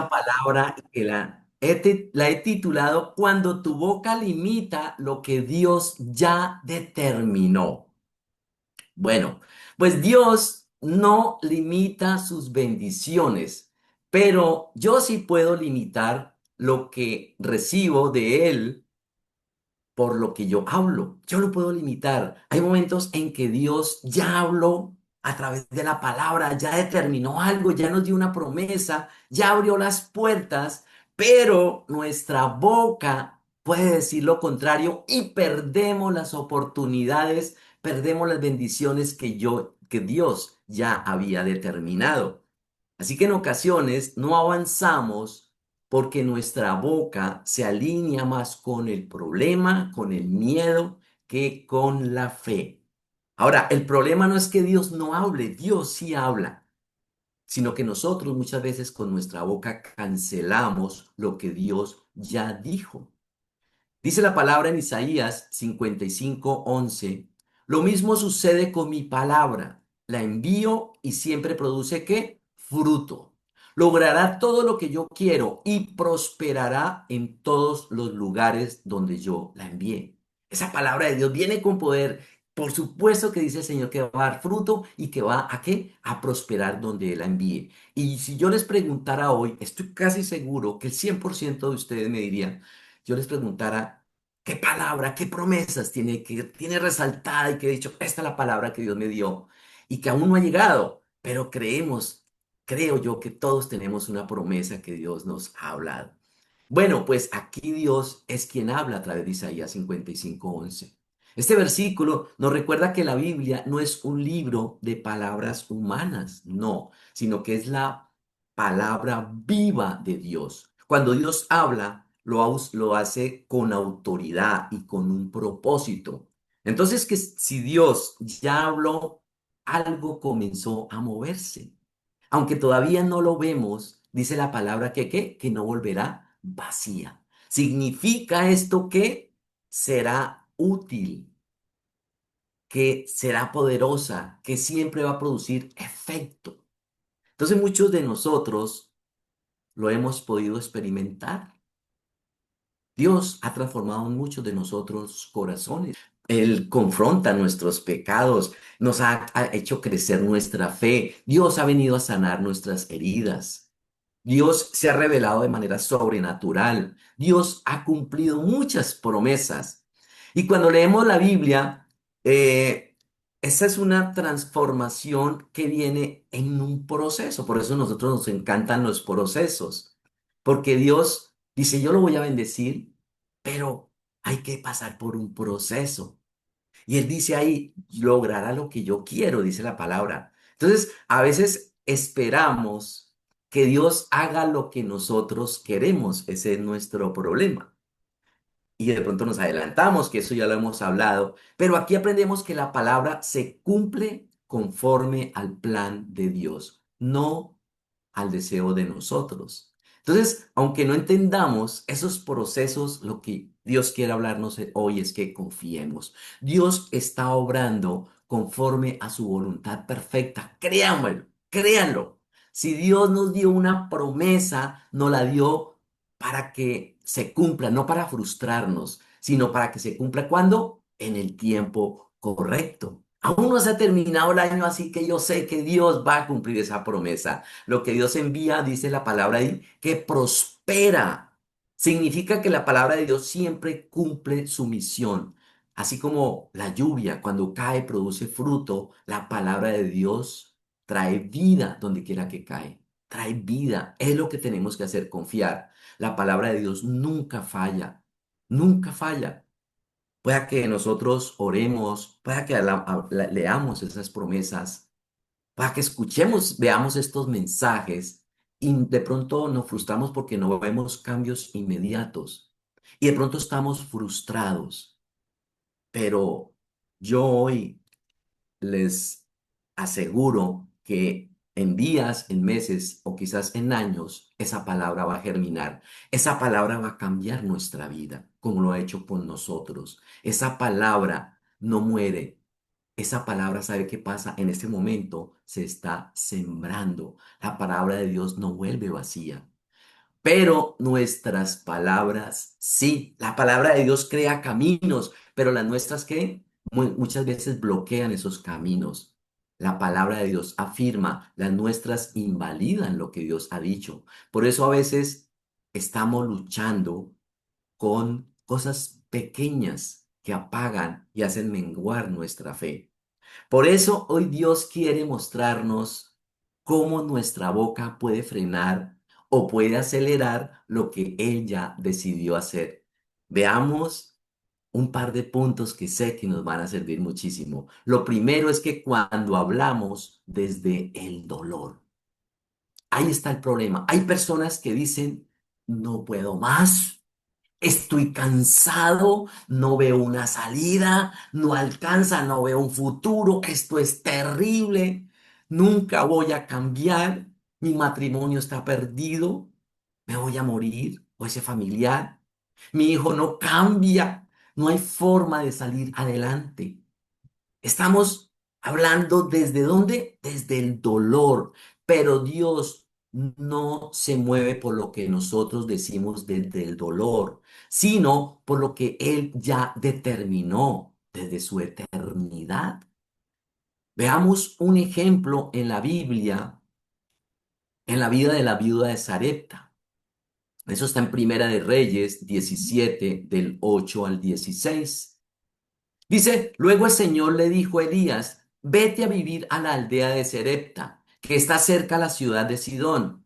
esta palabra que la he titulado Cuando tu boca limita lo que Dios ya determinó. Bueno, pues Dios no limita sus bendiciones, pero yo sí puedo limitar lo que recibo de Él por lo que yo hablo. Yo lo puedo limitar. Hay momentos en que Dios ya habló a través de la palabra, ya determinó algo, ya nos dio una promesa, ya abrió las puertas, pero nuestra boca puede decir lo contrario y perdemos las oportunidades, perdemos las bendiciones que Dios ya había determinado. Así que en ocasiones no avanzamos porque nuestra boca se alinea más con el problema, con el miedo, que con la fe. Ahora, el problema no es que Dios no hable, Dios sí habla, sino que nosotros muchas veces con nuestra boca cancelamos lo que Dios ya dijo. Dice la palabra en Isaías 55:11. Lo mismo sucede con mi palabra. La envío y siempre produce ¿qué? Fruto. Logrará todo lo que yo quiero y prosperará en todos los lugares donde yo la envié. Esa palabra de Dios viene con poder. Por supuesto que dice el Señor que va a dar fruto y que va a ¿qué? A prosperar donde Él la envíe. Y si yo les preguntara hoy, estoy casi seguro que el 100% de ustedes me dirían, yo les preguntara, ¿qué palabra, qué promesas tiene resaltada y que he dicho, esta es la palabra que Dios me dio y que aún no ha llegado, pero creo yo que todos tenemos una promesa que Dios nos ha hablado? Bueno, pues aquí Dios es quien habla a través de Isaías 55:11. Este versículo nos recuerda que la Biblia no es un libro de palabras humanas, no, sino que es la palabra viva de Dios. Cuando Dios habla, lo hace con autoridad y con un propósito. Entonces, que si Dios ya habló, algo comenzó a moverse. Aunque todavía no lo vemos, dice la palabra que no volverá vacía. ¿Significa esto que será útil, que será poderosa, que siempre va a producir efecto? Entonces muchos de nosotros lo hemos podido experimentar. Dios ha transformado en muchos de nosotros corazones. Él confronta nuestros pecados, ha hecho crecer nuestra fe. Dios ha venido a sanar nuestras heridas. Dios se ha revelado de manera sobrenatural. Dios ha cumplido muchas promesas. Y cuando leemos la Biblia, esa es una transformación que viene en un proceso. Por eso a nosotros nos encantan los procesos. Porque Dios dice, yo lo voy a bendecir, pero hay que pasar por un proceso. Y Él dice ahí, logrará lo que yo quiero, dice la palabra. Entonces, a veces esperamos que Dios haga lo que nosotros queremos. Ese es nuestro problema. Y de pronto nos adelantamos, que eso ya lo hemos hablado, pero aquí aprendemos que la palabra se cumple conforme al plan de Dios, no al deseo de nosotros. Entonces, aunque no entendamos esos procesos, lo que Dios quiere hablarnos hoy es que confiemos. Dios está obrando conforme a su voluntad perfecta. Créanmelo, créanlo. Si Dios nos dio una promesa, nos la dio para que se cumpla, no para frustrarnos, sino para que se cumpla cuando en el tiempo correcto. Aún no se ha terminado el año, así que yo sé que Dios va a cumplir esa promesa. Lo que Dios envía, dice la palabra ahí, que prospera. Significa que la palabra de Dios siempre cumple su misión. Así como la lluvia, cuando cae, produce fruto, la palabra de Dios trae vida donde quiera que cae. Trae vida. Es lo que tenemos que hacer, confiar. La palabra de Dios nunca falla. Nunca falla. Pueda que nosotros oremos, pueda que leamos esas promesas, pueda que escuchemos, veamos estos mensajes y de pronto nos frustramos porque no vemos cambios inmediatos y de pronto estamos frustrados. Pero yo hoy les aseguro que en días, en meses o quizás en años, esa palabra va a germinar. Esa palabra va a cambiar nuestra vida, como lo ha hecho con nosotros. Esa palabra no muere. Esa palabra, ¿sabe qué pasa? En este momento se está sembrando. La palabra de Dios no vuelve vacía. pero nuestras palabras sí. La palabra de Dios crea caminos, pero las nuestras, ¿qué? Muchas veces bloquean esos caminos. La palabra de Dios afirma, las nuestras invalidan lo que Dios ha dicho. Por eso a veces estamos luchando con cosas pequeñas que apagan y hacen menguar nuestra fe. Por eso hoy Dios quiere mostrarnos cómo nuestra boca puede frenar o puede acelerar lo que Él ya decidió hacer. Veamos un par de puntos que sé que nos van a servir muchísimo. Lo primero es que cuando hablamos desde el dolor, ahí está el problema. Hay personas que dicen, no puedo más. Estoy cansado, no veo una salida, no alcanza, no veo un futuro, esto es terrible, nunca voy a cambiar, mi matrimonio está perdido, me voy a morir, o ese familiar, mi hijo no cambia, no hay forma de salir adelante. Estamos hablando desde dónde? Desde el dolor, pero Dios no se mueve por lo que nosotros decimos desde el dolor, sino por lo que Él ya determinó desde su eternidad. Veamos un ejemplo en la Biblia, en la vida de la viuda de Sarepta. Eso está en Primera de Reyes 17, del 8 al 16. Dice, luego el Señor le dijo a Elías, vete a vivir a la aldea de Serepta, que está cerca a la ciudad de Sidón.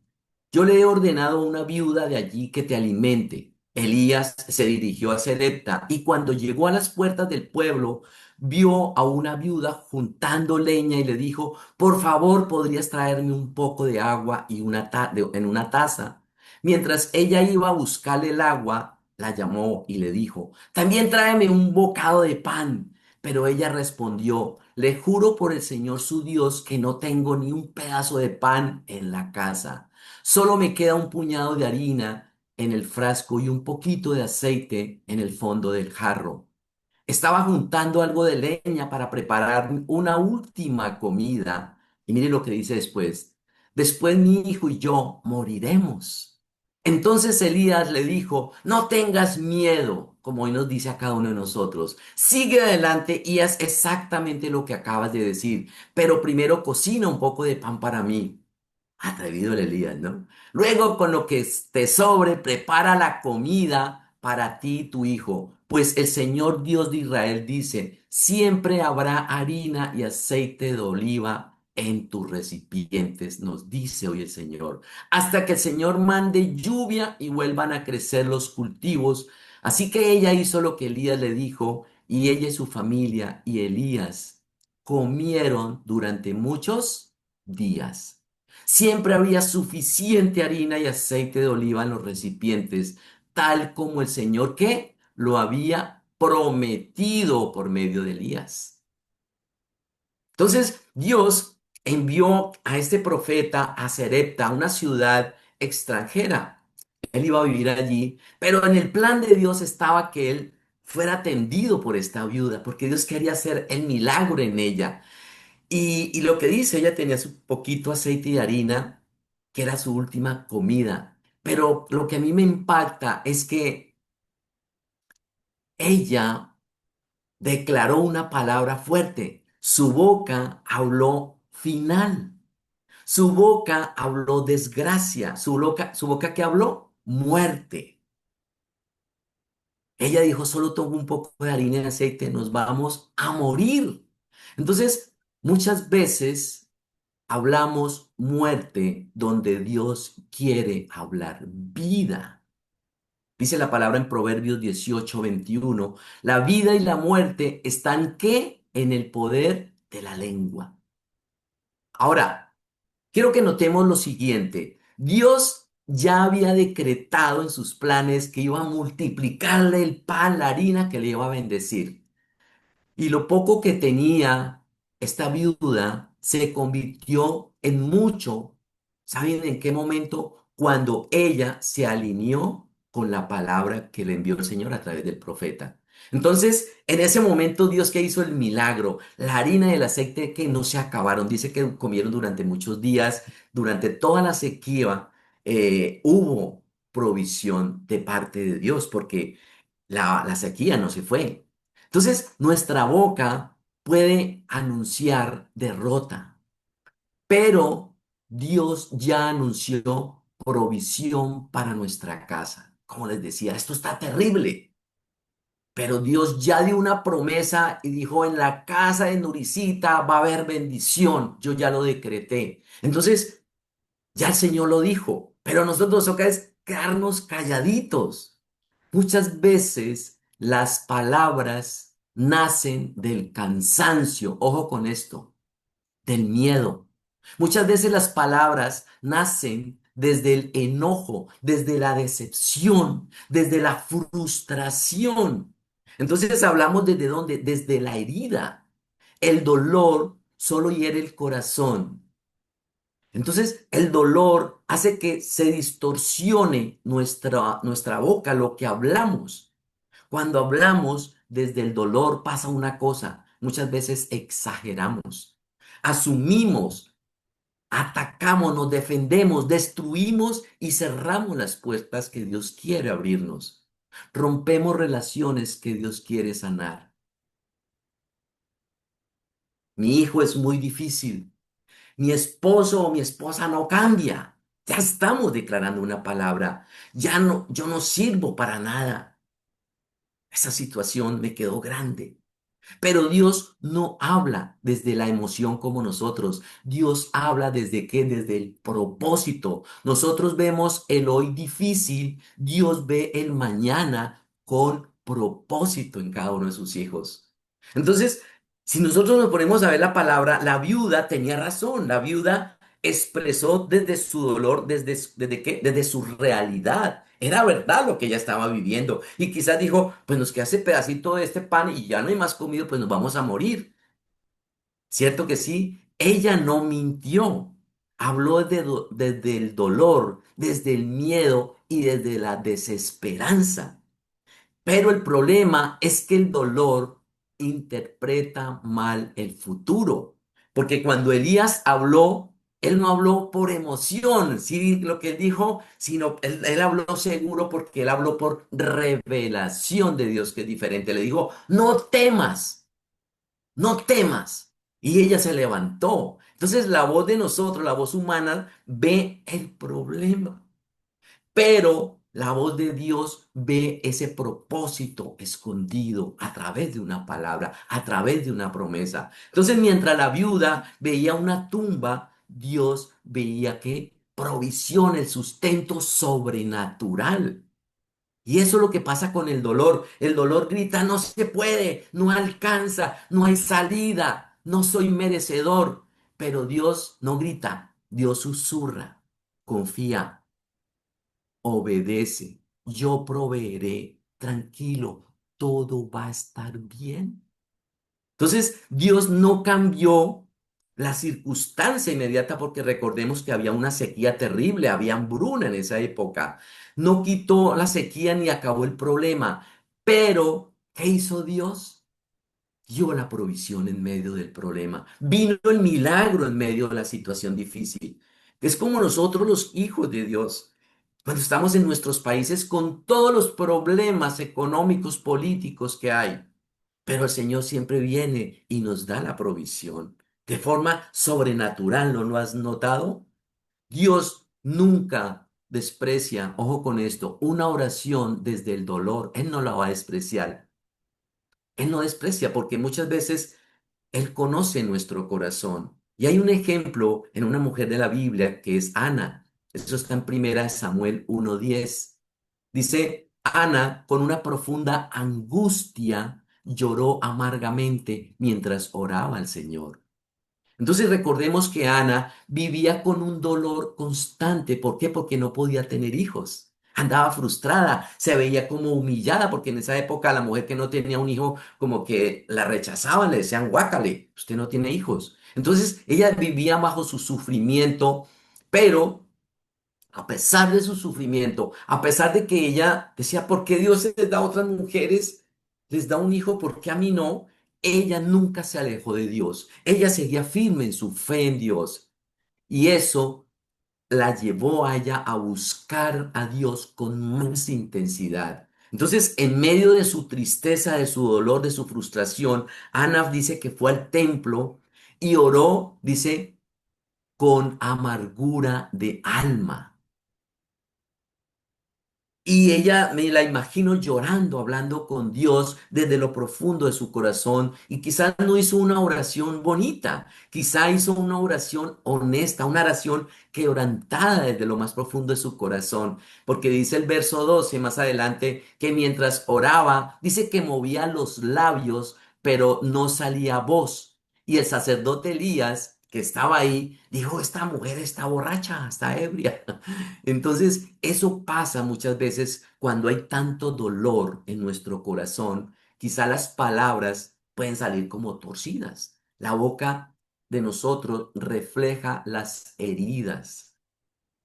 Yo le he ordenado a una viuda de allí que te alimente. Elías se dirigió a Serepta y cuando llegó a las puertas del pueblo, vio a una viuda juntando leña y le dijo, por favor, ¿podrías traerme un poco de agua y en una taza? Mientras ella iba a buscarle el agua, la llamó y le dijo, también tráeme un bocado de pan. Pero ella respondió, le juro por el Señor su Dios que no tengo ni un pedazo de pan en la casa. Solo me queda un puñado de harina en el frasco y un poquito de aceite en el fondo del jarro. Estaba juntando algo de leña para preparar una última comida. Y mire lo que dice después. Después mi hijo y yo moriremos. Entonces Elías le dijo, no tengas miedo, como hoy nos dice a cada uno de nosotros. Sigue adelante y haz exactamente lo que acabas de decir, pero primero cocina un poco de pan para mí. Atrevido el Elías, ¿no? Luego, con lo que te sobre, prepara la comida para ti y tu hijo, pues el Señor Dios de Israel dice, siempre habrá harina y aceite de oliva en tus recipientes, nos dice hoy el Señor, hasta que el Señor mande lluvia y vuelvan a crecer los cultivos. Así que ella hizo lo que Elías le dijo, y ella y su familia y Elías comieron durante muchos días. Siempre había suficiente harina y aceite de oliva en los recipientes, tal como el Señor que lo había prometido por medio de Elías. Entonces, Dios envió a este profeta a Serepta, una ciudad extranjera. Él iba a vivir allí, pero en el plan de Dios estaba que él fuera atendido por esta viuda, porque Dios quería hacer el milagro en ella. Y lo que dice, ella tenía su poquito aceite y harina, que era su última comida. Pero lo que a mí me impacta es que ella declaró una palabra fuerte. Su boca habló final. Su boca habló desgracia. Su boca ¿qué habló? Muerte. Ella dijo, solo tomo un poco de harina y aceite, nos vamos a morir. Entonces, muchas veces hablamos muerte donde Dios quiere hablar vida. Dice la palabra en Proverbios 18:21, la vida y la muerte están ¿qué? En el poder de la lengua. Ahora, quiero que notemos lo siguiente. Dios ya había decretado en sus planes que iba a multiplicarle el pan, la harina, que le iba a bendecir. Y lo poco que tenía esta viuda se convirtió en mucho. ¿Saben en qué momento? Cuando ella se alineó con la palabra que le envió el Señor a través del profeta. Entonces, en ese momento, Dios que hizo el milagro, la harina y el aceite que no se acabaron, dice que comieron durante muchos días, durante toda la sequía, hubo provisión de parte de Dios, porque la sequía no se fue. Entonces, nuestra boca puede anunciar derrota, pero Dios ya anunció provisión para nuestra casa. Como les decía, esto está terrible. Pero Dios ya dio una promesa y dijo, en la casa de Nuricita va a haber bendición. Yo ya lo decreté. Entonces, ya el Señor lo dijo, pero nosotros toca es quedarnos calladitos. Muchas veces las palabras nacen del cansancio. Ojo con esto, del miedo. Muchas veces las palabras nacen desde el enojo, desde la decepción, desde la frustración. Entonces hablamos desde dónde, desde la herida. El dolor solo hiere el corazón. Entonces el dolor hace que se distorsione nuestra boca, lo que hablamos. Cuando hablamos desde el dolor pasa una cosa, muchas veces exageramos, asumimos, atacamos, nos defendemos, destruimos y cerramos las puertas que Dios quiere abrirnos. Rompemos relaciones que Dios quiere sanar. Mi hijo es muy difícil. Mi esposo o mi esposa no cambia. Ya estamos declarando una palabra. Ya no, yo no sirvo para nada. Esa situación me quedó grande. Pero Dios no habla desde la emoción como nosotros. Dios habla desde qué, desde el propósito. Nosotros vemos el hoy difícil, Dios ve el mañana con propósito en cada uno de sus hijos. Entonces, si nosotros nos ponemos a ver la palabra, la viuda tenía razón. La viuda expresó desde su dolor, desde qué, desde su realidad. Era verdad lo que ella estaba viviendo. Y quizás dijo, pues nos queda ese pedacito de este pan y ya no hay más comido, pues nos vamos a morir. ¿Cierto que sí? Ella no mintió. Habló desde el dolor, desde el miedo y desde la desesperanza. Pero el problema es que el dolor interpreta mal el futuro. Porque cuando Elías habló, él no habló por emoción, sí, lo que él dijo, sino él habló seguro porque él habló por revelación de Dios, que es diferente. Le dijo, no temas, no temas. Y ella se levantó. Entonces la voz de nosotros, la voz humana, ve el problema. Pero la voz de Dios ve ese propósito escondido a través de una palabra, a través de una promesa. Entonces, mientras la viuda veía una tumba, Dios veía que provisión, el sustento sobrenatural. Y eso es lo que pasa con el dolor. El dolor grita, no se puede, no alcanza, no hay salida, no soy merecedor. Pero Dios no grita, Dios susurra, confía, obedece, yo proveeré, tranquilo, todo va a estar bien. Entonces, Dios no cambió la circunstancia inmediata porque recordemos que había una sequía terrible, había hambruna en esa época. No quitó la sequía ni acabó el problema, pero ¿qué hizo Dios? Dio la provisión en medio del problema. Vino el milagro en medio de la situación difícil. Es como nosotros los hijos de Dios. Cuando estamos en nuestros países con todos los problemas económicos, políticos que hay, pero el Señor siempre viene y nos da la provisión de forma sobrenatural, ¿no lo has notado? Dios nunca desprecia, ojo con esto, una oración desde el dolor. Él no la va a despreciar. Él no desprecia porque muchas veces Él conoce nuestro corazón. Y hay un ejemplo en una mujer de la Biblia que es Ana. Eso está en primera Samuel 1:10. Dice, Ana, con una profunda angustia, lloró amargamente mientras oraba al Señor. Entonces recordemos que Ana vivía con un dolor constante. ¿Por qué? Porque no podía tener hijos. Andaba frustrada, se veía como humillada, porque en esa época la mujer que no tenía un hijo como que la rechazaban, le decían, guácale, usted no tiene hijos. Entonces ella vivía bajo su sufrimiento, pero a pesar de su sufrimiento, a pesar de que ella decía, ¿por qué Dios les da a otras mujeres, les da un hijo, por qué a mí no? Ella nunca se alejó de Dios. Ella seguía firme en su fe en Dios. Y eso la llevó a ella a buscar a Dios con más intensidad. Entonces, en medio de su tristeza, de su dolor, de su frustración, Ana dice que fue al templo y oró, dice, con amargura de alma. Y ella me la imagino llorando, hablando con Dios desde lo profundo de su corazón. Y quizás no hizo una oración bonita, quizá hizo una oración honesta, una oración quebrantada desde lo más profundo de su corazón. Porque dice el verso 12 más adelante que mientras oraba, dice que movía los labios, pero no salía voz. Y el sacerdote Elías, que estaba ahí, dijo, esta mujer está borracha, está ebria. Entonces, eso pasa muchas veces cuando hay tanto dolor en nuestro corazón. Quizá las palabras pueden salir como torcidas. La boca de nosotros refleja las heridas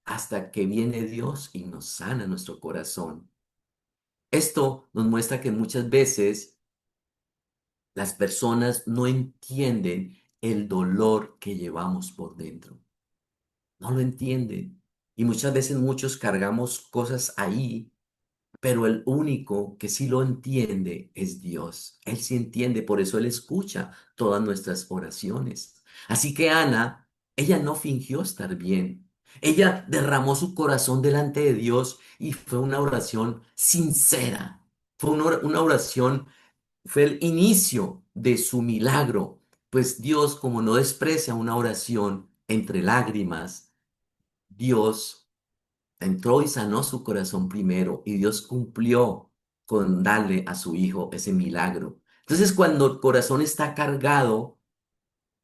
hasta que viene Dios y nos sana nuestro corazón. Esto nos muestra que muchas veces las personas no entienden el dolor que llevamos por dentro. No lo entienden. Y muchas veces muchos cargamos cosas ahí, pero el único que sí lo entiende es Dios. Él sí entiende, por eso Él escucha todas nuestras oraciones. Así que Ana, ella no fingió estar bien. Ella derramó su corazón delante de Dios y fue una oración sincera. Fue una oración, fue el inicio de su milagro. Pues Dios, como no desprecia una oración entre lágrimas, Dios entró y sanó su corazón primero y Dios cumplió con darle a su hijo ese milagro. Entonces, cuando el corazón está cargado,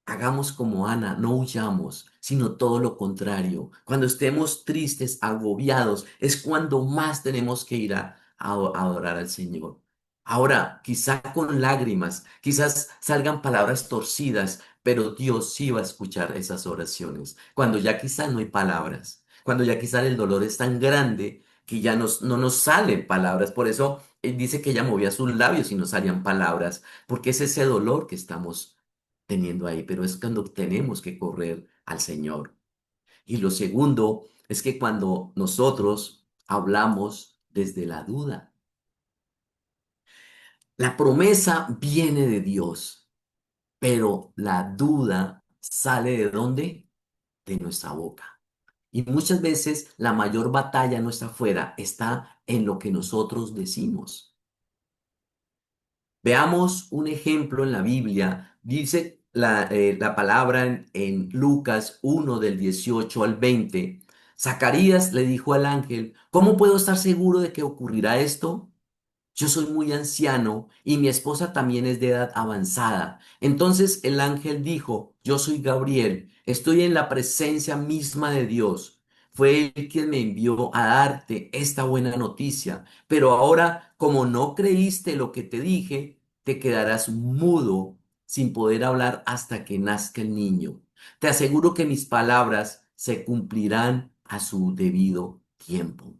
hagamos como Ana, no huyamos, sino todo lo contrario. Cuando estemos tristes, agobiados, es cuando más tenemos que ir a adorar al Señor. Ahora, quizá con lágrimas, quizás salgan palabras torcidas, pero Dios sí va a escuchar esas oraciones. Cuando ya quizá no hay palabras, cuando ya quizá el dolor es tan grande que ya no nos salen palabras. Por eso él dice que ella movía sus labios y no salían palabras, porque es ese dolor que estamos teniendo ahí, pero es cuando tenemos que correr al Señor. Y lo segundo es que cuando nosotros hablamos desde la duda, la promesa viene de Dios, pero la duda sale ¿de dónde? De nuestra boca. Y muchas veces la mayor batalla no está afuera, está en lo que nosotros decimos. Veamos un ejemplo en la Biblia. Dice la palabra en Lucas 1 del 18 al 20. Zacarías le dijo al ángel, ¿cómo puedo estar seguro de que ocurrirá esto? Yo soy muy anciano y mi esposa también es de edad avanzada. Entonces el ángel dijo, yo soy Gabriel, estoy en la presencia misma de Dios. Fue él quien me envió a darte esta buena noticia. Pero ahora, como no creíste lo que te dije, te quedarás mudo sin poder hablar hasta que nazca el niño. Te aseguro que mis palabras se cumplirán a su debido tiempo.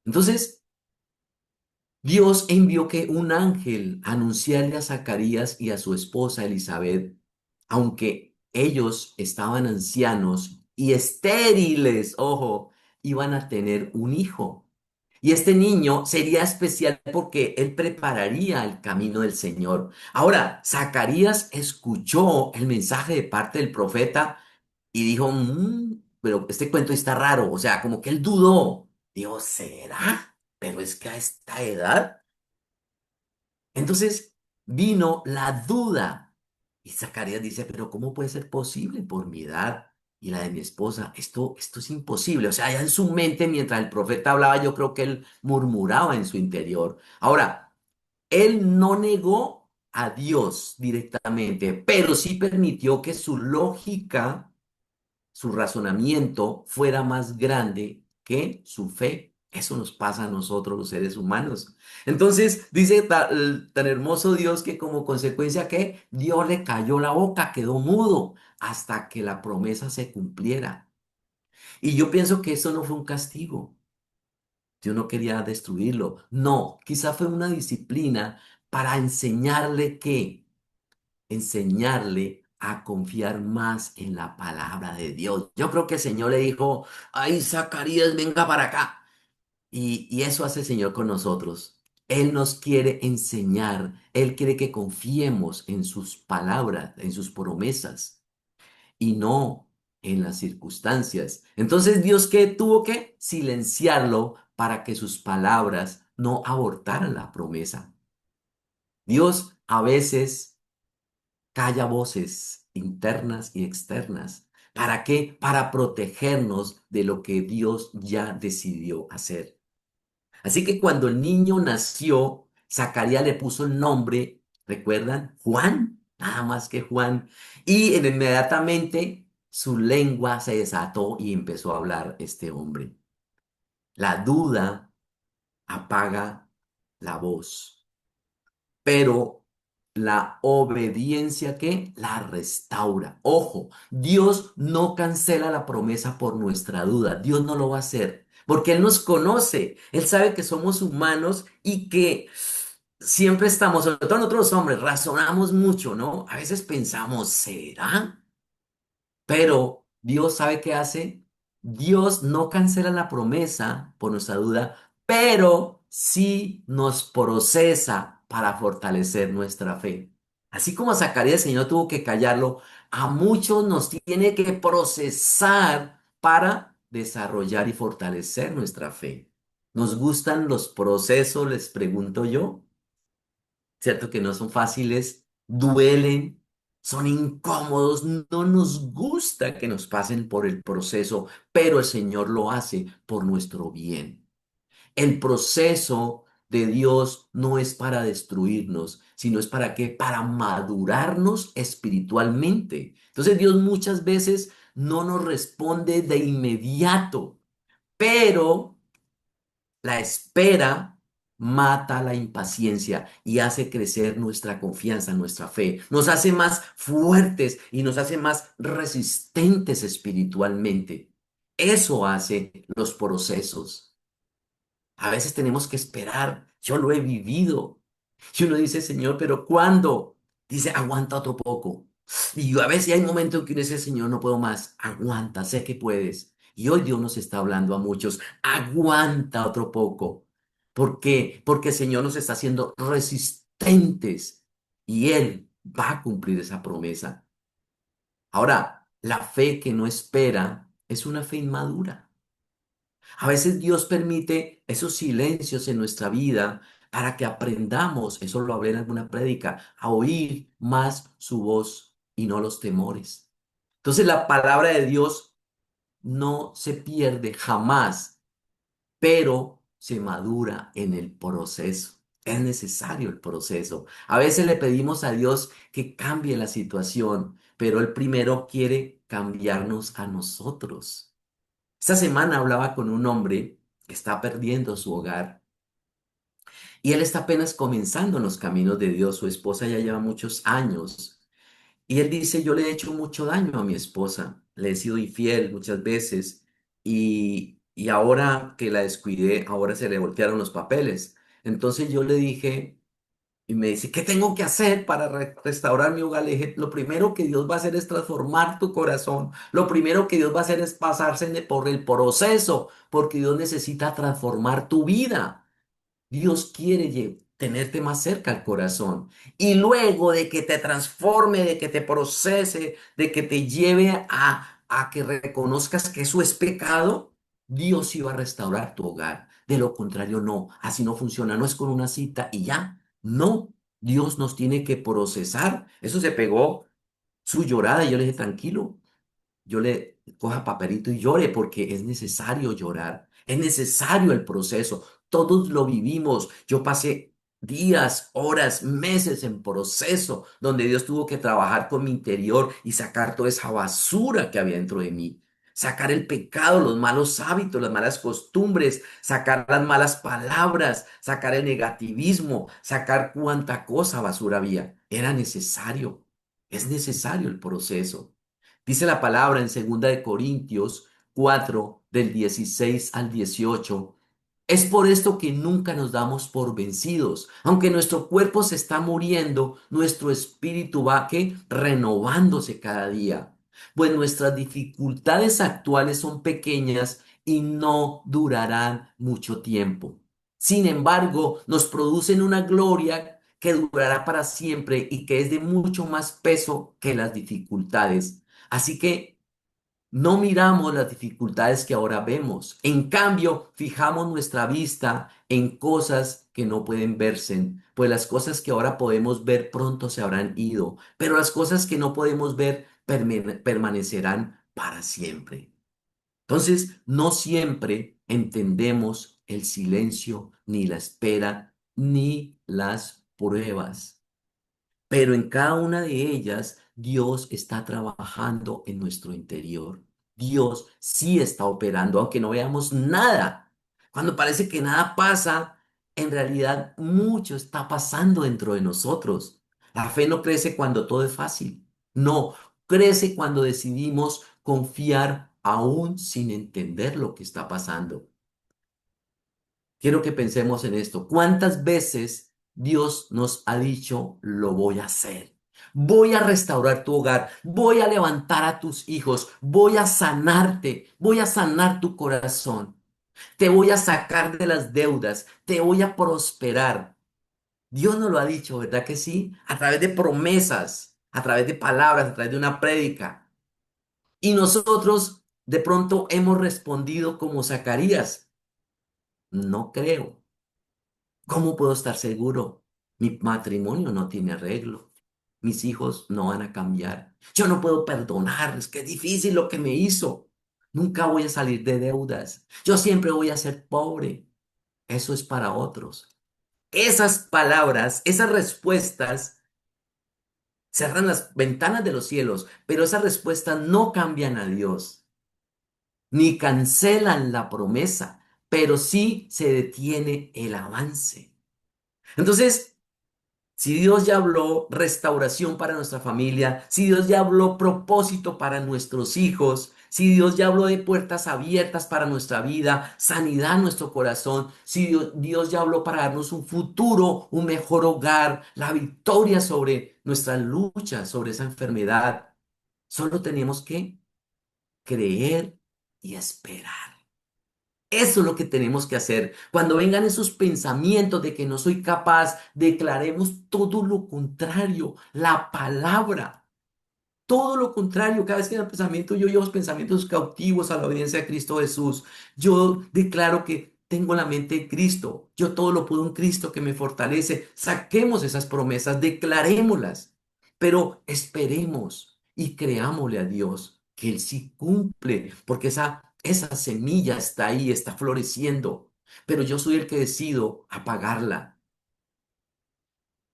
Entonces, Dios envió que un ángel anunciarle a Zacarías y a su esposa Elizabeth, aunque ellos estaban ancianos y estériles, ojo, iban a tener un hijo. Y este niño sería especial porque él prepararía el camino del Señor. Ahora, Zacarías escuchó el mensaje de parte del profeta y dijo, pero este cuento está raro, o sea, como que él dudó. Dios, ¿será? Pero es que a esta edad. Entonces vino la duda. Y Zacarías dice, pero ¿cómo puede ser posible por mi edad y la de mi esposa? Esto es imposible. O sea, ya en su mente, mientras el profeta hablaba, yo creo que él murmuraba en su interior. Ahora, él no negó a Dios directamente, pero sí permitió que su lógica, su razonamiento fuera más grande que su fe. Eso nos pasa a nosotros los seres humanos. Entonces dice tan hermoso Dios que como consecuencia que Dios le cayó la boca, quedó mudo hasta que la promesa se cumpliera. Y yo pienso que eso no fue un castigo. Dios no quería destruirlo. No, quizá fue una disciplina para enseñarle que enseñarle a confiar más en la palabra de Dios. Yo creo que el Señor le dijo, ay, Zacarías, venga para acá. Y eso hace el Señor con nosotros. Él nos quiere enseñar, Él quiere que confiemos en sus palabras, en sus promesas y no en las circunstancias. Entonces, Dios que tuvo que silenciarlo para que sus palabras no abortaran la promesa. Dios a veces calla voces internas y externas. ¿Para qué? Para protegernos de lo que Dios ya decidió hacer. Así que cuando el niño nació, Zacarías le puso el nombre, ¿recuerdan? Juan, nada más que Juan. Y inmediatamente su lengua se desató y empezó a hablar este hombre. La duda apaga la voz, pero la obediencia que la restaura. Ojo, Dios no cancela la promesa por nuestra duda. Dios no lo va a hacer, porque Él nos conoce. Él sabe que somos humanos y que siempre estamos, sobre todo nosotros los hombres, razonamos mucho, ¿no? A veces pensamos, ¿será? Pero Dios sabe qué hace. Dios no cancela la promesa por nuestra duda, pero sí nos procesa para fortalecer nuestra fe. Así como a Zacarías el Señor tuvo que callarlo, a muchos nos tiene que procesar para desarrollar y fortalecer nuestra fe. ¿Nos gustan los procesos? Les pregunto yo. ¿Cierto? Que no son fáciles, duelen, son incómodos, no nos gusta que nos pasen por el proceso, pero el Señor lo hace por nuestro bien. El proceso de Dios no es para destruirnos, sino es para qué? Para madurarnos espiritualmente. Entonces Dios muchas veces no nos responde de inmediato, pero la espera mata la impaciencia y hace crecer nuestra confianza, nuestra fe. Nos hace más fuertes y nos hace más resistentes espiritualmente. Eso hace los procesos. A veces tenemos que esperar. Yo lo he vivido. Y uno dice, Señor, pero ¿cuándo? Dice, aguanta otro poco. Y a veces hay momentos en que uno dice, Señor, no puedo más. Aguanta, sé que puedes. Y hoy Dios nos está hablando a muchos. Aguanta otro poco. ¿Por qué? Porque el Señor nos está haciendo resistentes y Él va a cumplir esa promesa. Ahora, la fe que no espera es una fe inmadura. A veces Dios permite esos silencios en nuestra vida para que aprendamos, eso lo hablé en alguna prédica, a oír más su voz y no los temores. Entonces la palabra de Dios no se pierde jamás, pero se madura en el proceso. Es necesario el proceso. A veces le pedimos a Dios que cambie la situación, pero Él primero quiere cambiarnos a nosotros. Esta semana hablaba con un hombre que está perdiendo su hogar y él está apenas comenzando en los caminos de Dios. Su esposa ya lleva muchos años y él dice, yo le he hecho mucho daño a mi esposa, le he sido infiel muchas veces y ahora que la descuidé, ahora se le voltearon los papeles. Entonces yo le dije, y me dice, ¿qué tengo que hacer para restaurar mi hogar? Le dije, lo primero que Dios va a hacer es transformar tu corazón. Lo primero que Dios va a hacer es pasarse por el proceso, porque Dios necesita transformar tu vida. Dios quiere tenerte más cerca al corazón. Y luego de que te transforme, de que te procese, de que te lleve a que reconozcas que eso es pecado, Dios iba a restaurar tu hogar. De lo contrario, no. Así no funciona. No es con una cita y ya. No. Dios nos tiene que procesar. Eso se pegó su llorada y yo le dije, tranquilo, yo le coja papelito y llore porque es necesario llorar, es necesario el proceso. Todos lo vivimos. Yo pasé días, horas, meses en proceso donde Dios tuvo que trabajar con mi interior y sacar toda esa basura que había dentro de mí. Sacar el pecado, los malos hábitos, las malas costumbres, sacar las malas palabras, sacar el negativismo, sacar cuánta cosa basura había. Era necesario, es necesario el proceso. Dice la palabra en 2 de Corintios 4 del 16 al 18. Es por esto que nunca nos damos por vencidos. Aunque nuestro cuerpo se está muriendo, nuestro espíritu va que renovándose cada día. Pues nuestras dificultades actuales son pequeñas y no durarán mucho tiempo. Sin embargo, nos producen una gloria que durará para siempre y que es de mucho más peso que las dificultades. Así que no miramos las dificultades que ahora vemos. En cambio, fijamos nuestra vista en cosas que no pueden verse, pues las cosas que ahora podemos ver pronto se habrán ido, pero las cosas que no podemos ver permanecerán para siempre. Entonces, no siempre entendemos el silencio, ni la espera, ni las pruebas. Pero en cada una de ellas, Dios está trabajando en nuestro interior. Dios sí está operando, aunque no veamos nada. Cuando parece que nada pasa, en realidad mucho está pasando dentro de nosotros. La fe no crece cuando todo es fácil. No, crece cuando decidimos confiar aún sin entender lo que está pasando. Quiero que pensemos en esto. ¿Cuántas veces Dios nos ha dicho, lo voy a hacer? Voy a restaurar tu hogar, voy a levantar a tus hijos, voy a sanarte, voy a sanar tu corazón, te voy a sacar de las deudas, te voy a prosperar. Dios nos lo ha dicho, ¿verdad que sí? A través de promesas, a través de palabras, a través de una prédica. Y nosotros de pronto hemos respondido como Zacarías, no creo. ¿Cómo puedo estar seguro? Mi matrimonio no tiene arreglo. Mis hijos no van a cambiar. Yo no puedo perdonar. Es que es difícil lo que me hizo. Nunca voy a salir de deudas. Yo siempre voy a ser pobre. Eso es para otros. Esas palabras, esas respuestas cerran las ventanas de los cielos, pero esas respuestas no cambian a Dios, ni cancelan la promesa, pero sí se detiene el avance. Entonces, si Dios ya habló restauración para nuestra familia, si Dios ya habló propósito para nuestros hijos, si Dios ya habló de puertas abiertas para nuestra vida, sanidad en nuestro corazón, si Dios ya habló para darnos un futuro, un mejor hogar, la victoria sobre nuestra lucha, sobre esa enfermedad, solo tenemos que creer y esperar. Eso es lo que tenemos que hacer. Cuando vengan esos pensamientos de que no soy capaz, declaremos todo lo contrario, la palabra. Todo lo contrario, cada vez que hay un pensamiento, yo llevo los pensamientos cautivos a la obediencia de Cristo Jesús. Yo declaro que tengo la mente de Cristo. Yo todo lo puedo en Cristo que me fortalece. Saquemos esas promesas, declarémoslas, pero esperemos y creámosle a Dios que Él sí cumple, porque esa semilla está ahí, está floreciendo, pero yo soy el que decido apagarla.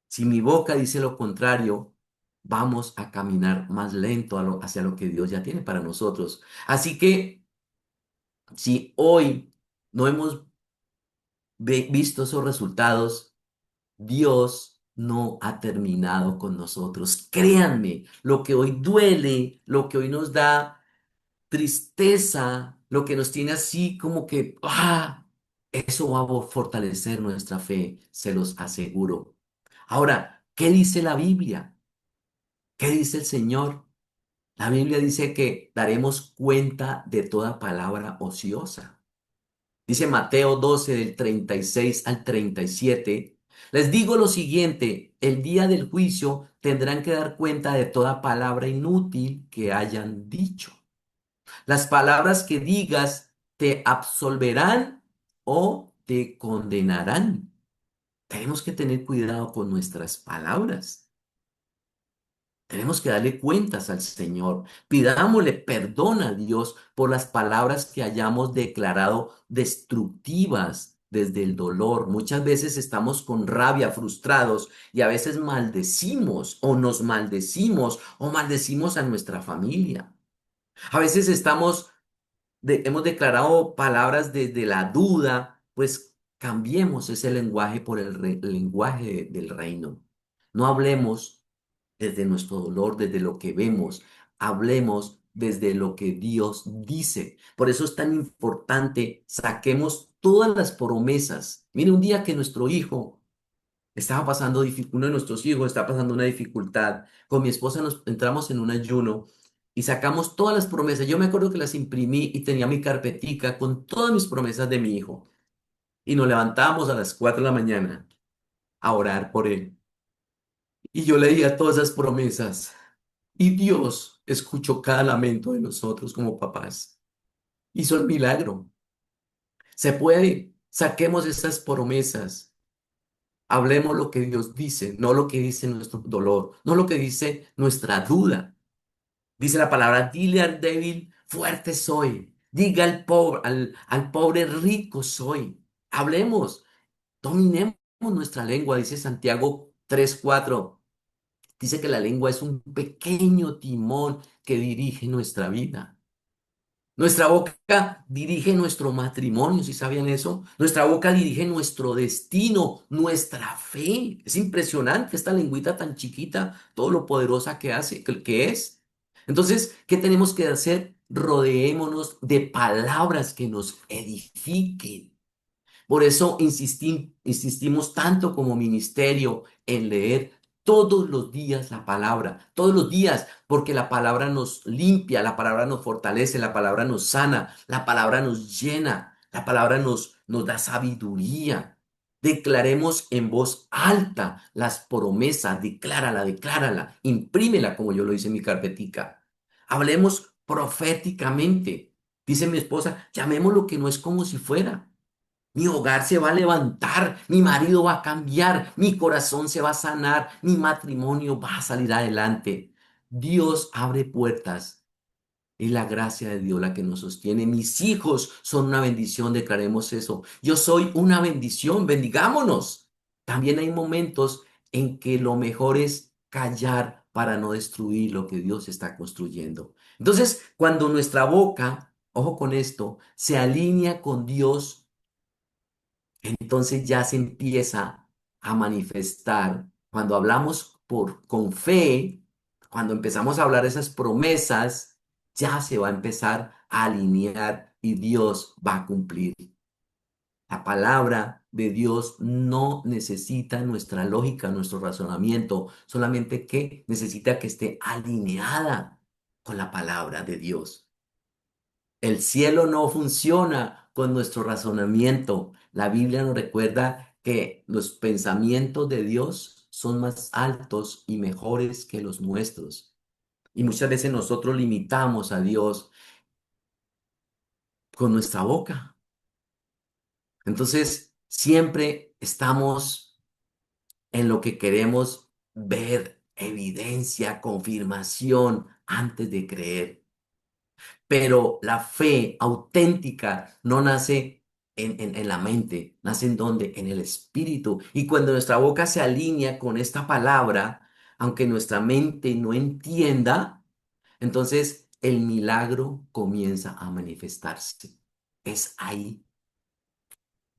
Si mi boca dice lo contrario, vamos a caminar más lento hacia lo que Dios ya tiene para nosotros. Así que si hoy no hemos visto esos resultados, Dios no ha terminado con nosotros. Créanme, lo que hoy duele, lo que hoy nos da tristeza, lo que nos tiene así como que, eso va a fortalecer nuestra fe, se los aseguro. Ahora, ¿qué dice la Biblia? ¿Qué dice el Señor? La Biblia dice que daremos cuenta de toda palabra ociosa. Dice Mateo 12 del 36 al 37. Les digo lo siguiente, el día del juicio tendrán que dar cuenta de toda palabra inútil que hayan dicho. Las palabras que digas te absolverán o te condenarán. Tenemos que tener cuidado con nuestras palabras. Tenemos que darle cuentas al Señor. Pidámosle perdón a Dios por las palabras que hayamos declarado destructivas desde el dolor. Muchas veces estamos con rabia, frustrados y a veces maldecimos o nos maldecimos o maldecimos a nuestra familia. A veces hemos declarado palabras desde la duda, pues cambiemos ese lenguaje por el lenguaje del reino. No hablemos desde nuestro dolor, desde lo que vemos. Hablemos desde lo que Dios dice. Por eso es tan importante, saquemos todas las promesas. Mire, un día que nuestro hijo estaba pasando, uno de nuestros hijos estaba pasando una dificultad, con mi esposa nos entramos en un ayuno y sacamos todas las promesas. Yo me acuerdo que las imprimí y tenía mi carpetica con todas mis promesas de mi hijo. Y nos levantábamos a las 4 de la mañana a orar por él. Y yo leía todas esas promesas. Y Dios escuchó cada lamento de nosotros como papás. Hizo el milagro. Se puede. Saquemos esas promesas. Hablemos lo que Dios dice, no lo que dice nuestro dolor, no lo que dice nuestra duda. Dice la palabra, dile al débil, fuerte soy. Diga al pobre, rico soy. Hablemos, dominemos nuestra lengua, dice Santiago 3:4. Dice que la lengua es un pequeño timón que dirige nuestra vida. Nuestra boca dirige nuestro matrimonio, ¿si sabían eso? Nuestra boca dirige nuestro destino, nuestra fe. Es impresionante esta lengüita tan chiquita, todo lo poderosa que hace, que es. Entonces, ¿qué tenemos que hacer? Rodeémonos de palabras que nos edifiquen. Por eso insistimos tanto como ministerio en leer todos los días la palabra, todos los días, porque la palabra nos limpia, la palabra nos fortalece, la palabra nos sana, la palabra nos llena, la palabra nos da sabiduría. Declaremos en voz alta las promesas, declárala, declárala, imprímela como yo lo hice en mi carpetica. Hablemos proféticamente. Dice mi esposa, llamemos lo que no es como si fuera. Mi hogar se va a levantar, mi marido va a cambiar, mi corazón se va a sanar, mi matrimonio va a salir adelante. Dios abre puertas. Es la gracia de Dios la que nos sostiene. Mis hijos son una bendición, declaremos eso. Yo soy una bendición, bendigámonos. También hay momentos en que lo mejor es callar para no destruir lo que Dios está construyendo. Entonces, cuando nuestra boca, ojo con esto, se alinea con Dios, entonces ya se empieza a manifestar. Cuando hablamos con fe, cuando empezamos a hablar esas promesas, ya se va a empezar a alinear y Dios va a cumplir. La palabra de Dios no necesita nuestra lógica, nuestro razonamiento, solamente que necesita que esté alineada con la palabra de Dios. El cielo no funciona con nuestro razonamiento. La Biblia nos recuerda que los pensamientos de Dios son más altos y mejores que los nuestros. Y muchas veces nosotros limitamos a Dios con nuestra boca. Entonces, siempre estamos en lo que queremos ver, evidencia, confirmación antes de creer. Pero la fe auténtica no nace en la mente, nace en donde, en el espíritu. Y cuando nuestra boca se alinea con esta palabra, aunque nuestra mente no entienda, entonces el milagro comienza a manifestarse. Es ahí.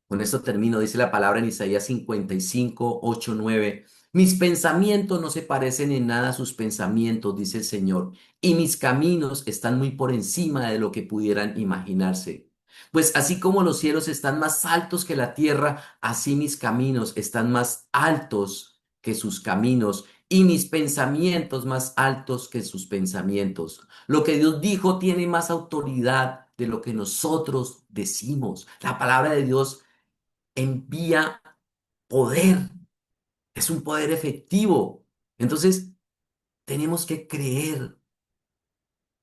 Con esto termino, dice la palabra en Isaías 55:8-9. Mis pensamientos no se parecen en nada a sus pensamientos, dice el Señor, y mis caminos están muy por encima de lo que pudieran imaginarse. Pues así como los cielos están más altos que la tierra, así mis caminos están más altos que sus caminos, y mis pensamientos más altos que sus pensamientos. Lo que Dios dijo tiene más autoridad de lo que nosotros decimos. La palabra de Dios envía poder, es un poder efectivo. Entonces, tenemos que creer.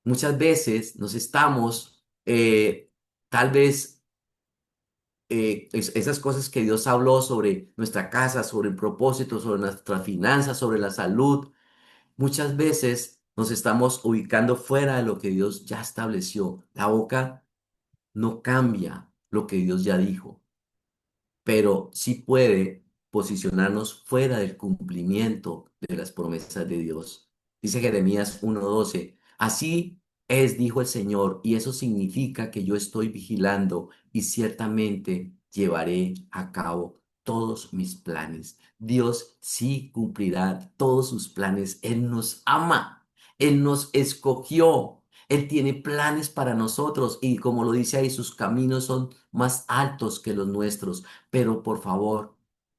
Muchas veces nos estamos, tal vez, esas cosas que Dios habló sobre nuestra casa, sobre el propósito, sobre nuestras finanzas, sobre la salud, muchas veces nos estamos ubicando fuera de lo que Dios ya estableció. La boca no cambia lo que Dios ya dijo, pero sí puede posicionarnos fuera del cumplimiento de las promesas de Dios. Dice Jeremías 1:12, así es, dijo el Señor, y eso significa que yo estoy vigilando y ciertamente llevaré a cabo todos mis planes. Dios sí cumplirá todos sus planes. Él nos ama, Él nos escogió. Él tiene planes para nosotros y como lo dice ahí, sus caminos son más altos que los nuestros. Pero por favor,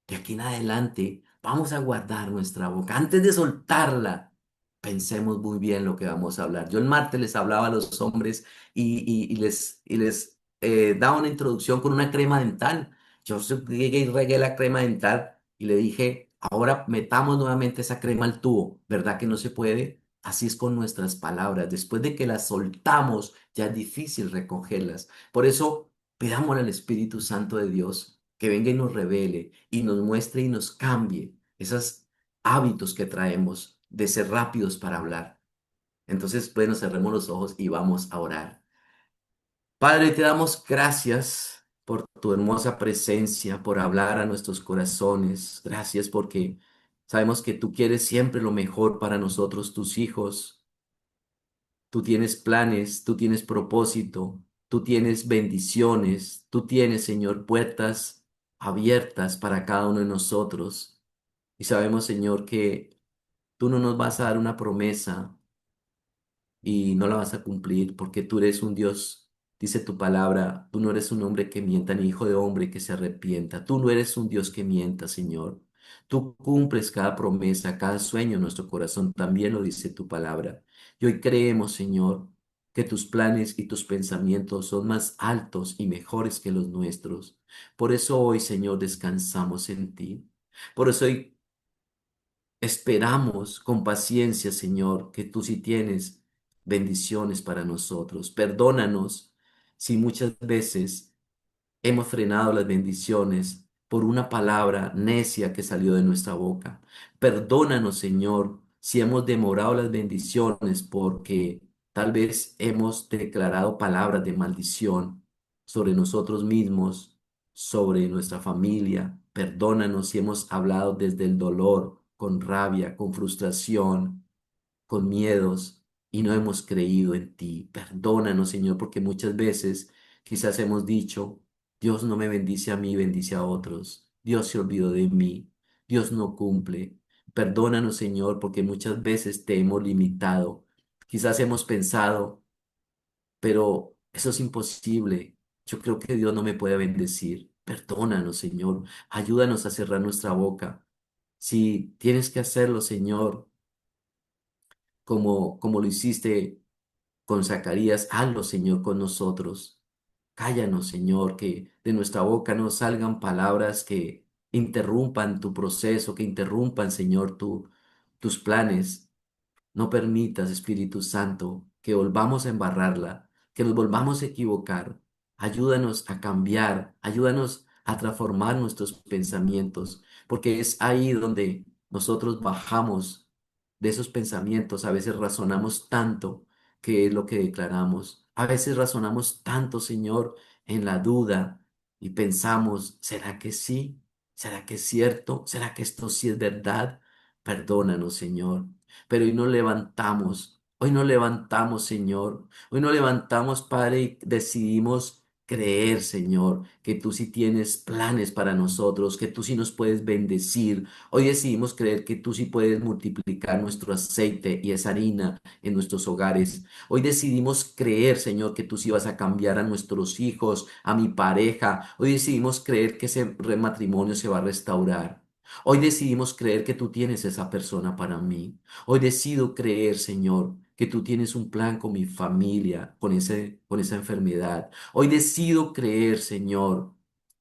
de aquí en adelante, vamos a guardar nuestra boca. Antes de soltarla, pensemos muy bien lo que vamos a hablar. Yo el martes les hablaba a los hombres y les daba una introducción con una crema dental. Yo llegué y regué la crema dental y le dije, ahora metamos nuevamente esa crema al tubo. ¿Verdad que no se puede? Así es con nuestras palabras. Después de que las soltamos, ya es difícil recogerlas. Por eso, pidámosle al Espíritu Santo de Dios que venga y nos revele y nos muestre y nos cambie esos hábitos que traemos de ser rápidos para hablar. Entonces, bueno, cerremos los ojos y vamos a orar. Padre, te damos gracias por tu hermosa presencia, por hablar a nuestros corazones. Gracias porque sabemos que tú quieres siempre lo mejor para nosotros, tus hijos. Tú tienes planes, tú tienes propósito, tú tienes bendiciones, tú tienes, Señor, puertas abiertas para cada uno de nosotros. Y sabemos, Señor, que tú no nos vas a dar una promesa y no la vas a cumplir porque tú eres un Dios, dice tu palabra, tú no eres un hombre que mienta ni hijo de hombre que se arrepienta. Tú no eres un Dios que mienta, Señor. Tú cumples cada promesa, cada sueño en nuestro corazón, también lo dice tu palabra. Y hoy creemos, Señor, que tus planes y tus pensamientos son más altos y mejores que los nuestros. Por eso hoy, Señor, descansamos en ti. Por eso hoy esperamos con paciencia, Señor, que tú sí tienes bendiciones para nosotros. Perdónanos si muchas veces hemos frenado las bendiciones por una palabra necia que salió de nuestra boca. Perdónanos, Señor, si hemos demorado las bendiciones porque tal vez hemos declarado palabras de maldición sobre nosotros mismos, sobre nuestra familia. Perdónanos si hemos hablado desde el dolor, con rabia, con frustración, con miedos y no hemos creído en ti. Perdónanos, Señor, porque muchas veces quizás hemos dicho, Dios no me bendice a mí, bendice a otros. Dios se olvidó de mí. Dios no cumple. Perdónanos, Señor, porque muchas veces te hemos limitado. Quizás hemos pensado, pero eso es imposible. Yo creo que Dios no me puede bendecir. Perdónanos, Señor. Ayúdanos a cerrar nuestra boca. Si tienes que hacerlo, Señor, como lo hiciste con Zacarías, hazlo, Señor, con nosotros. Cállanos, Señor, que de nuestra boca no salgan palabras que interrumpan tu proceso, que interrumpan, Señor, tus planes. No permitas, Espíritu Santo, que volvamos a embarrarla, que nos volvamos a equivocar. Ayúdanos a cambiar, ayúdanos a transformar nuestros pensamientos, porque es ahí donde nosotros bajamos de esos pensamientos. A veces razonamos tanto que es lo que declaramos. A veces razonamos tanto, Señor, en la duda y pensamos, ¿será que sí? ¿Será que es cierto? ¿Será que esto sí es verdad? Perdónanos, Señor. Pero hoy nos levantamos, Señor. Hoy nos levantamos, Padre, y decidimos creer, Señor, que tú sí tienes planes para nosotros, que tú sí nos puedes bendecir. Hoy decidimos creer que tú sí puedes multiplicar nuestro aceite y esa harina en nuestros hogares. Hoy decidimos creer, Señor, que tú sí vas a cambiar a nuestros hijos, a mi pareja. Hoy decidimos creer que ese matrimonio se va a restaurar. Hoy decidimos creer que tú tienes esa persona para mí. Hoy decido creer, Señor, que tú tienes un plan con mi familia, con esa enfermedad. Hoy decido creer, Señor,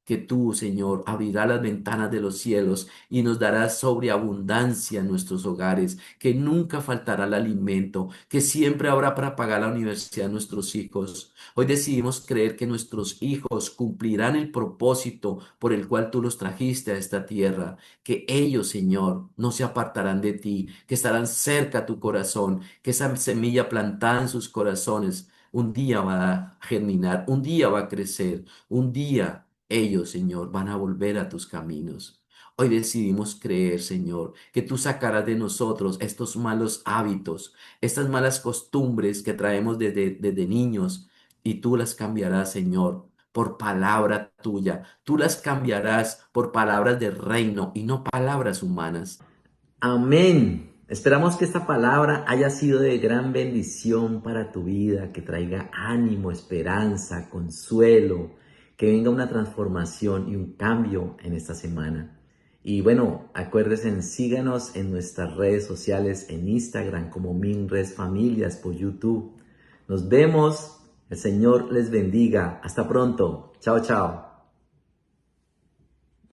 que tú, Señor, abrirás las ventanas de los cielos y nos darás sobreabundancia en nuestros hogares, que nunca faltará el alimento, que siempre habrá para pagar la universidad de nuestros hijos. Hoy decidimos creer que nuestros hijos cumplirán el propósito por el cual tú los trajiste a esta tierra, que ellos, Señor, no se apartarán de ti, que estarán cerca a tu corazón, que esa semilla plantada en sus corazones un día va a germinar, un día va a crecer, un día ellos, Señor, van a volver a tus caminos. Hoy decidimos creer, Señor, que tú sacarás de nosotros estos malos hábitos, estas malas costumbres que traemos desde niños, y tú las cambiarás, Señor, por palabra tuya. Tú las cambiarás por palabras del reino y no palabras humanas. Amén. Esperamos que esta palabra haya sido de gran bendición para tu vida, que traiga ánimo, esperanza, consuelo, que venga una transformación y un cambio en esta semana. Y bueno, acuérdense, síganos en nuestras redes sociales, en Instagram como Minres Familias, por YouTube. Nos vemos, el Señor les bendiga. Hasta pronto. Chao, chao.